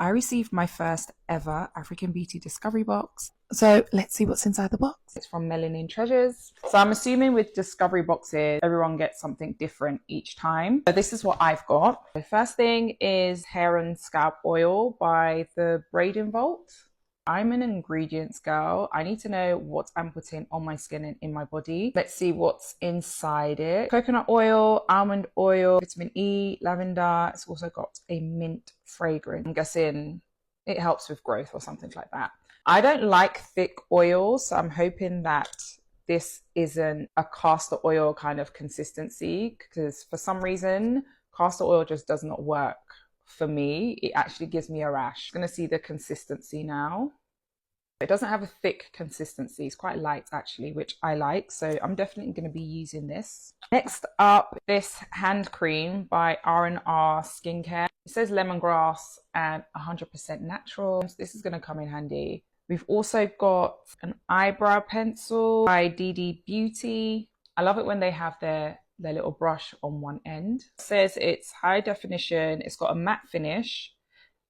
I received my first ever African Beauty Discovery box. So let's see what's inside the box. It's from Melanin Treasures. So I'm assuming with Discovery boxes, everyone gets something different each time. So this is what I've got. The first thing is Hair and Scalp Oil by the Braiding Vault. I'm an ingredients girl. I need to know what I'm putting on my skin and in my body. Let's see what's inside it. Coconut oil, almond oil, vitamin E, lavender. It's also got a mint fragrance. I'm guessing it helps with growth or something like that. I don't like thick oils, so I'm hoping that this isn't a castor oil kind of consistency, because for some reason, castor oil just does not work for me. It actually gives me a rash. I'm gonna see the consistency now. It doesn't have a thick consistency. It's quite light actually, which I like. So I'm definitely going to be using this. Next up, this hand cream by R&R Skincare. It says lemongrass and 100% natural. So this is going to come in handy. We've also got an eyebrow pencil by DD Beauty. I love it when they have their little brush on one end. It says it's high definition. It's got a matte finish.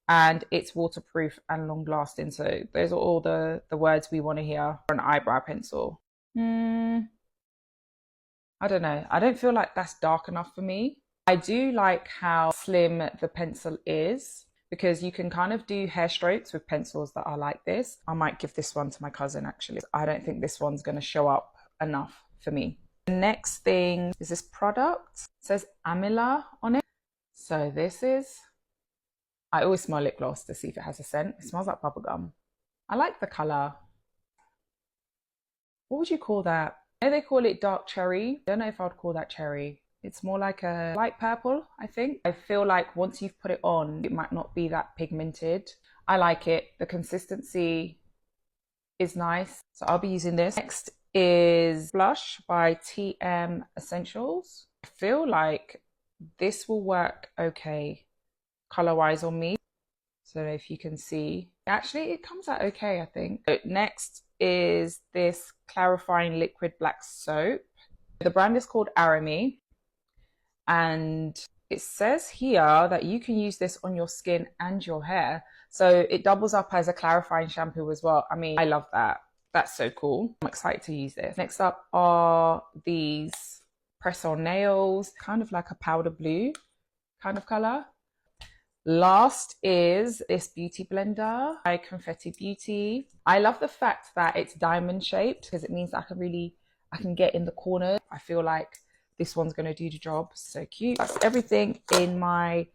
And it's waterproof and long lasting. So those are all the words we want to hear for an eyebrow pencil. I don't know. I don't feel like that's dark enough for me. I do like how slim the pencil is, because you can kind of do hair strokes with pencils that are like this. I might give this one to my cousin actually. I don't think this one's going to show up enough for me. The next thing is this product. It says Amila on it. So this is... I always smell lip gloss to see if it has a scent. It smells like bubblegum. I like the color. What would you call that? I know they call it dark cherry. I don't know if I would call that cherry. It's more like a light purple, I think. I feel like once you've put it on, it might not be that pigmented. I like it. The consistency is nice. So I'll be using this. Next is blush by TM Essentials. I feel like this will work okay color wise on me. So if you can see, actually it comes out okay, I think. So next is this clarifying liquid black soap. The brand is called Arami, and it says here that you can use this on your skin and your hair. So it doubles up as a clarifying shampoo as well. I mean, I love that. That's so cool. I'm excited to use this. Next up are these press-on nails, kind of like a powder blue kind of color. Last is this beauty blender by Confetti Beauty. I love the fact that it's diamond shaped, because it means that I can get in the corner. I feel like this one's going to do the job. So cute. That's everything in my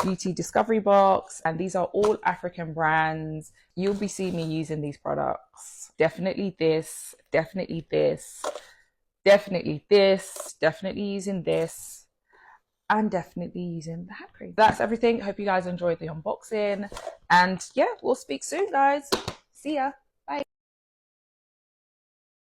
beauty discovery box, and these are all African brands. You'll be seeing me using these products. Definitely this, definitely this, definitely this, definitely using this, and definitely using the hand cream. That's everything. Hope you guys enjoyed the unboxing, and yeah, we'll speak soon, guys. See ya.